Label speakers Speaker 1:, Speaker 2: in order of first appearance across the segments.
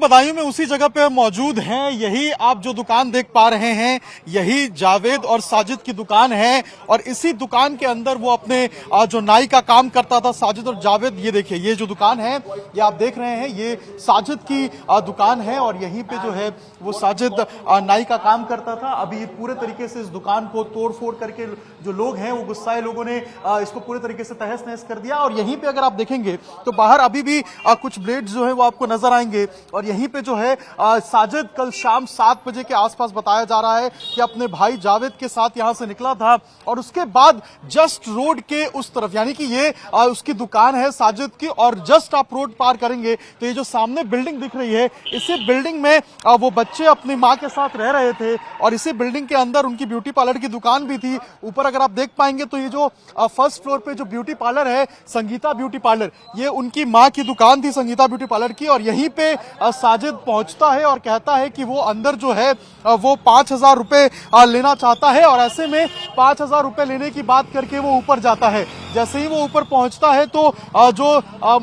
Speaker 1: बदायूं में उसी जगह पे मौजूद हैं। यही आप जो दुकान देख पा रहे हैं, यही जावेद और साजिद की दुकान है और इसी दुकान के अंदर वो अपने जो नाई का काम करता था साजिद और जावेद। ये देखिए, ये जो दुकान है ये आप देख रहे हैं, ये साजिद की दुकान है और यहीं पे जो है वो साजिद नाई का काम करता था। अभी पूरे तरीके से इस दुकान को तोड़ फोड़ करके जो लोग हैं वो गुस्साए लोगों ने इसको पूरे तरीके से तहस नहस कर दिया। और यहीं पे अगर आप देखेंगे तो बाहर अभी भी कुछ ब्लेड्स जो है वो आपको नजर आएंगे। और यहीं पे जो है साजिद कल शाम 7 बजे के आसपास बताया जा रहा है कि अपने भाई जावेद के साथ यहां से निकला था और उसके बाद जस्ट रोड के उस तरफ, यानी कि ये उसकी दुकान है साजिद की, और जस्ट आप रोड पार करेंगे तो ये जो सामने बिल्डिंग दिख रही है, इसी बिल्डिंग में वो बच्चे अपनी मां के साथ रह रहे थे और इसी बिल्डिंग के अंदर उनकी ब्यूटी पार्लर की दुकान भी थी। ऊपर अगर आप देख पाएंगे तो ये जो फर्स्ट फ्लोर पे जो ब्यूटी पार्लर है, संगीता ब्यूटी पार्लर, ये उनकी मां की दुकान थी संगीता ब्यूटी पार्लर की। और यहीं पे साजिद पहुंचता है और कहता है कि वो अंदर जो है वो 5,000 रुपए लेना चाहता है और ऐसे में 5,000 रुपए लेने की बात करके वो ऊपर जाता है। जैसे ही वो ऊपर पहुंचता है तो जो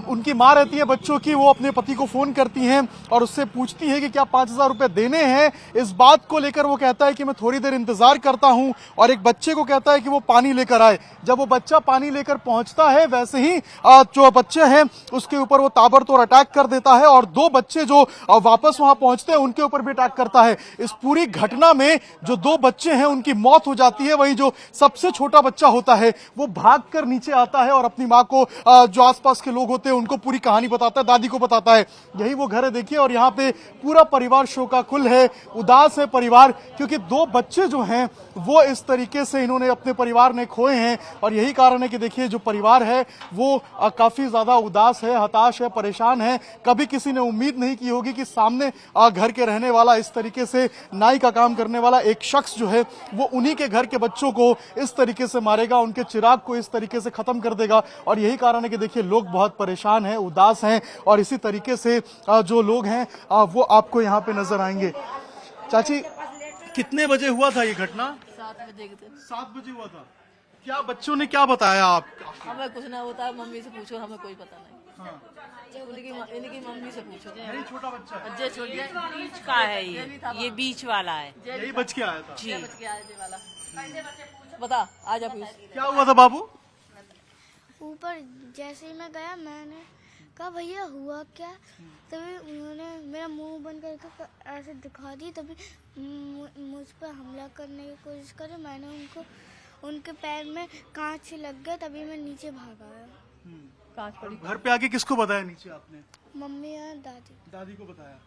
Speaker 1: उनकी मां रहती है बच्चों की, वो अपने पति को फोन करती हैं और उससे पूछती है कि क्या 5,000 रुपए देने हैं। इस बात को लेकर वो कहता है कि मैं थोड़ी देर इंतजार करता हूं और एक बच्चे को कहता है कि वो पानी लेकर आए। जब वो बच्चा पानी लेकर पहुंचता है वैसे ही जो बच्चे हैं उसके ऊपर वो ताबड़तोड़ अटैक कर देता है और 2 बच्चे जो वापस वहां पहुंचते हैं उनके ऊपर भी अटैक करता है। इस पूरी घटना में जो 2 बच्चे हैं उनकी मौत हो जाती है। वहीं जो सबसे छोटा बच्चा होता है वो भागकर नीचे आता है और अपनी मां को, जो आसपास के लोग होते हैं उनको पूरी कहानी बताता है, दादी को बताता है। यही वो घर है देखिए, और यहाँ पे पूरा परिवार शोकाकुल है, उदास है परिवार, क्योंकि 2 बच्चे जो हैं वो इस तरीके से इन्होंने अपने परिवार ने खोए हैं। और यही कारण है कि देखिए जो परिवार है वो काफी ज्यादा उदास है, हताश है, परेशान है। कभी किसी ने उम्मीद नहीं की होगी कि सामने घर के रहने वाला, इस तरीके से नाई का काम करने वाला एक शख्स जो है वो उन्हीं के घर के बच्चों को इस तरीके से मारेगा, उनके चिराग को इस तरीके से खत्म कर देगा। और यही कारण है कि देखिए लोग बहुत परेशान हैं, उदास हैं और इसी तरीके से जो लोग हैं वो आपको यहाँ पे नजर आएंगे। चाची, कितने बजे हुआ था ये घटना?
Speaker 2: 7 बजे।
Speaker 1: 7 बजे हुआ था। क्या बच्चों ने क्या बताया आप?
Speaker 2: हमें कुछ ना होता है, मम्मी से पूछो, हमें कोई पता नहीं।
Speaker 1: हाँ।
Speaker 2: इनकी मम्मी से पूछो।
Speaker 1: यही छोटा बच्चा है?
Speaker 2: अजय छोटे बीच का है, ये बीच वाला है।
Speaker 1: यही बच के आया था?
Speaker 2: जी वाला। बता, आजा पूछ।
Speaker 1: क्या हुआ था बाबू?
Speaker 3: ऊपर जैसे ही मैं गया, मैंने कहा भैया हुआ क्या, तभी उन्होंने मेरा मुंह बंद करके ऐसे दिखा दी। तभी मुझ पर हमला करने की कोशिश करी। मैंने उनके पैर में कांच लग गया, तभी मैं नीचे भाग आया।
Speaker 2: कांच पड़ी।
Speaker 1: घर पे आके किसको बताया नीचे आपने?
Speaker 3: मम्मी और दादी।
Speaker 1: दादी को बताया।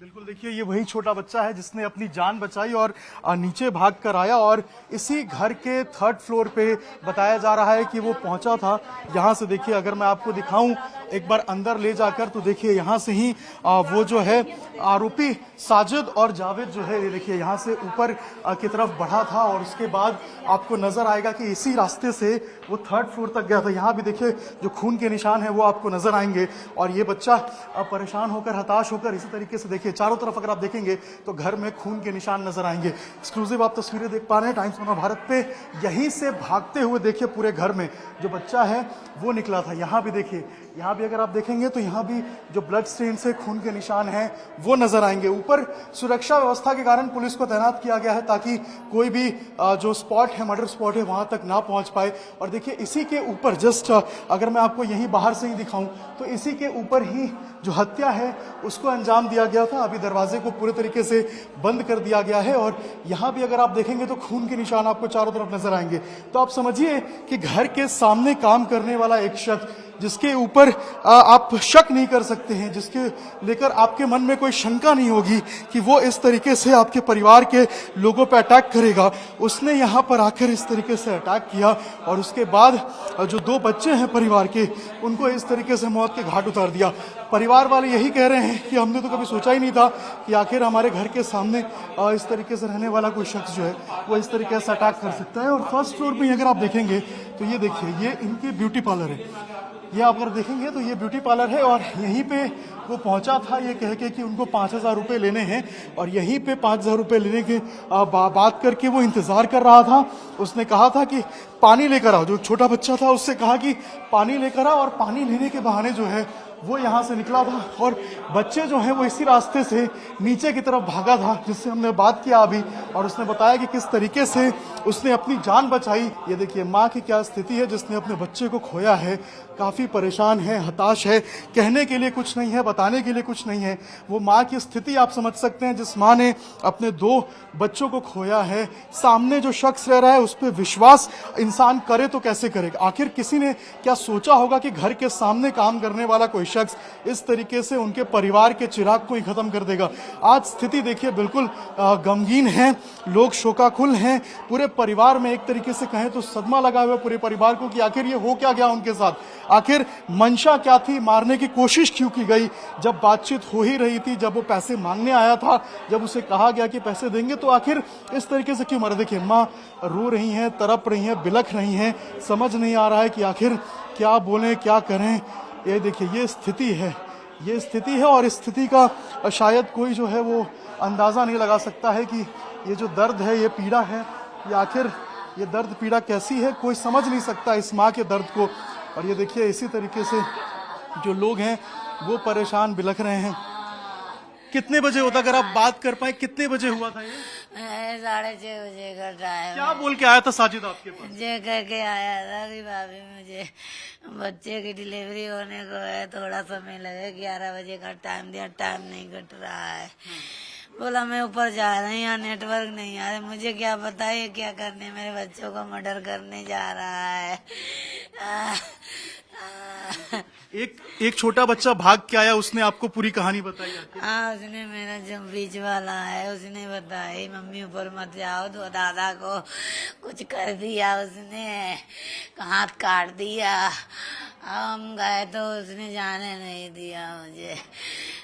Speaker 1: बिल्कुल, देखिए ये वही छोटा बच्चा है जिसने अपनी जान बचाई और नीचे भाग कर आया। और इसी घर के 3rd फ्लोर पे बताया जा रहा है कि वो पहुंचा था। यहाँ से देखिए, अगर मैं आपको दिखाऊं एक बार अंदर ले जाकर, तो देखिए यहाँ से ही वो जो है आरोपी साजिद और जावेद जो है, ये देखिए यहाँ से ऊपर की तरफ बढ़ा था और उसके बाद आपको नजर आएगा कि इसी रास्ते से वो 3rd फ्लोर तक गया था। यहाँ भी देखिए जो खून के निशान है वो आपको नजर आएंगे। और ये बच्चा परेशान होकर, हताश होकर इसी तरीके से देखिए चारों तरफ अगर आप देखेंगे तो घर में खून के निशान नजर आएंगे। एक्सक्लूसिव आप तस्वीरें देख पा रहे हैं टाइम्स ऑफ भारत पे। यहीं से भागते हुए देखिए पूरे घर में जो बच्चा है वो निकला था। यहाँ भी देखिए, यहाँ भी अगर आप देखेंगे तो यहाँ भी जो ब्लड स्टेन से खून के निशान हैं वो नजर आएंगे। ऊपर सुरक्षा व्यवस्था के कारण पुलिस को तैनात किया गया है ताकि कोई भी जो स्पॉट है, मर्डर स्पॉट है, वहां तक ना पहुंच पाए। और देखिए इसी के ऊपर जस्ट अगर मैं आपको यहीं बाहर से ही दिखाऊं तो इसी के ऊपर ही जो हत्या है उसको अंजाम दिया गया था। अभी दरवाजे को पूरे तरीके से बंद कर दिया गया है और यहाँ भी अगर आप देखेंगे तो खून के निशान आपको चारों तरफ नजर आएंगे। तो आप समझिए कि घर के सामने काम करने वाला एक शख्स जिसके ऊपर आप शक नहीं कर सकते हैं, जिसके लेकर आपके मन में कोई शंका नहीं होगी कि वो इस तरीके से आपके परिवार के लोगों पर अटैक करेगा, उसने यहाँ पर आकर इस तरीके से अटैक किया और उसके बाद जो 2 बच्चे हैं परिवार के उनको इस तरीके से मौत के घाट उतार दिया। परिवार वाले यही कह रहे हैं कि हमने तो कभी सोचा ही नहीं था कि आखिर हमारे घर के सामने इस तरीके से रहने वाला कोई शख्स जो है वो इस तरीके से अटैक कर सकता है। और 1st फ्लोर पे अगर आप देखेंगे तो ये देखिए, ये इनकी ब्यूटी पार्लर है। ये आप अगर देखेंगे तो ये ब्यूटी पार्लर है और यहीं पे वो पहुंचा था ये कह के कि उनको 5,000 रुपए लेने हैं और यहीं पे 5,000 रुपए लेने के बात करके वो इंतजार कर रहा था। उसने कहा था कि पानी लेकर आओ, जो छोटा बच्चा था उससे कहा कि पानी लेकर आओ और पानी लेने के बहाने जो है वो यहाँ से निकला था और बच्चे जो हैं वो इसी रास्ते से नीचे की तरफ भागा था, जिससे हमने बात किया अभी, और उसने बताया कि किस तरीके से उसने अपनी जान बचाई। ये देखिए माँ की क्या स्थिति है जिसने अपने बच्चे को खोया है, काफी परेशान है, हताश है, कहने के लिए कुछ नहीं है, बताने के लिए कुछ नहीं है। वो माँ की स्थिति आप समझ सकते हैं जिस माँ ने अपने 2 बच्चों को खोया है। सामने जो शख्स रह रहा है उस पर विश्वास इंसान करे तो कैसे करेगा? आखिर किसी ने क्या सोचा होगा कि घर के सामने काम करने वाला कोई शख्स इस तरीके से उनके परिवार के चिराग को ही खत्म कर देगा। आज स्थिति देखिए बिल्कुल गमगीन है, लोग शोकाकुल हैं, पूरे परिवार में एक तरीके से कहें तो सदमा लगा हुआ पूरे परिवार को कि आखिर ये हो क्या गया उनके साथ, आखिर मंशा क्या थी, मारने की कोशिश क्यों की गई? जब बातचीत हो ही रही थी, जब वो पैसे मांगने आया था, जब उसे कहा गया कि पैसे देंगे, तो आखिर इस तरीके से क्यों मारा? देखिए माँ रो रही हैं, तड़प रही हैं, बिलख रही हैं, समझ नहीं आ रहा है कि आखिर क्या बोलें, क्या करें। ये देखिए ये स्थिति है और इस स्थिति का शायद कोई जो है वो अंदाजा नहीं लगा सकता है कि ये जो दर्द है, ये पीड़ा है, ये आखिर ये दर्द पीड़ा कैसी है, कोई समझ नहीं सकता इस माँ के दर्द को। और ये देखिए इसी तरीके से जो लोग हैं वो परेशान बिलख रहे हैं। कितने बजे होता, अगर आप बात कर पाए, कितने बजे हुआ था ये?
Speaker 2: 6:30 बजे का टाइम।
Speaker 1: क्या बोल के आया था साजिद आपके पास?
Speaker 2: ये कह के आया था कि भाभी मुझे बच्चे की डिलीवरी होने को है, थोड़ा समय लगे, 11 बजे का टाइम दिया, टाइम नहीं कट रहा है। बोला मैं ऊपर जा रही हूँ, यहाँ नेटवर्क नहीं आ रहा, मुझे क्या पता है क्या करने, मेरे बच्चों को मर्डर करने जा रहा है।
Speaker 1: एक छोटा बच्चा भाग के आया, उसने आपको पूरी कहानी बताई?
Speaker 2: हाँ, उसने, मेरा जो बीच वाला है उसने बताई, मम्मी ऊपर मत जाओ, तो दादा को कुछ कर दिया उसने, हाथ काट दिया। हम गए तो उसने जाने नहीं दिया मुझे,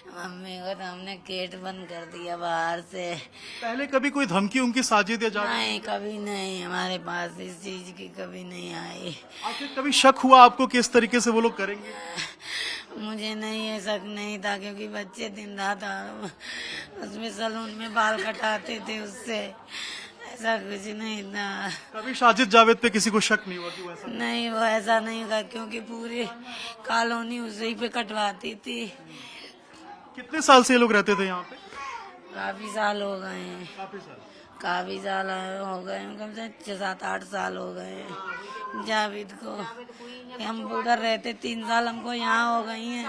Speaker 2: मम्मी को, तो हमने गेट बंद कर दिया बाहर से।
Speaker 1: पहले कभी कोई धमकी उनकी साजिद या जान?
Speaker 2: नहीं, कभी नहीं, हमारे पास इस चीज की कभी नहीं आई।
Speaker 1: आखिर कभी शक हुआ आपको कि इस तरीके से वो लोग करेंगे?
Speaker 2: मुझे नहीं है, शक नहीं था, क्योंकि बच्चे दिन रात उसमें सलून में बाल कटाते थे उससे, ऐसा कुछ नहीं था।
Speaker 1: कभी साजिद जावेद पे किसी को शक नहीं हुआ कि वो ऐसा?
Speaker 2: नहीं, वो ऐसा नहीं होगा, क्योंकि पूरी कॉलोनी उसी पे कटवाती थी।
Speaker 1: कितने साल से ये लोग रहते थे यहाँ पे?
Speaker 2: काफी साल हो गए हैं, काफी साल हो गए हैं, कम से 6-7-8 साल हो गए हैं जावेद को। हम उधर रहते 3 साल, हमको यहाँ हो गई हैं।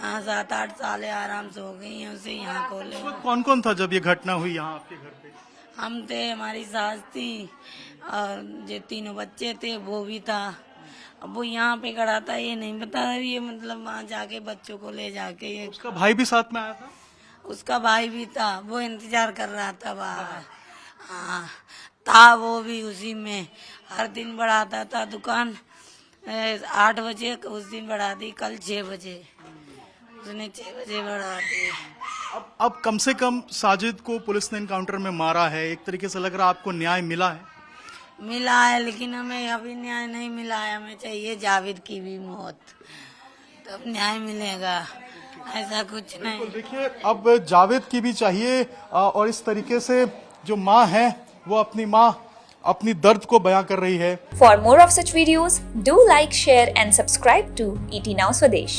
Speaker 2: हाँ, 7-8 साल आराम से हो गई हैं उसे यहाँ खोले।
Speaker 1: कौन कौन था जब ये घटना हुई यहाँ आपके घर पे?
Speaker 2: हम थे, हमारी सास थी, और जो 3 बच्चे थे वो भी था। अब वो यहाँ पे खड़ा था, ये नहीं पता ये मतलब वहाँ जाके बच्चों को ले जाके ये।
Speaker 1: उसका भाई भी साथ में आया था?
Speaker 2: उसका भाई भी था, वो इंतजार कर रहा था बाहर। हाँ, था वो भी उसी में, हर दिन बढ़ाता था दुकान। 8 बजे उस दिन बढ़ा दी, कल 6 बजे, उसने 6 बजे बढ़ा दी।
Speaker 1: अब कम से कम साजिद को पुलिस ने एनकाउंटर में मारा है, एक तरीके से लग रहा है आपको न्याय मिला है?
Speaker 2: मिला है, लेकिन हमें अभी न्याय नहीं मिला है, हमें चाहिए जावेद की भी मौत, तब न्याय मिलेगा, ऐसा कुछ नहीं।
Speaker 1: देखिए अब जावेद की भी चाहिए, और इस तरीके से जो माँ है वो अपनी दर्द को बयां कर रही है।
Speaker 4: For more of such videos, do like, share and subscribe to ET Now Swadesh.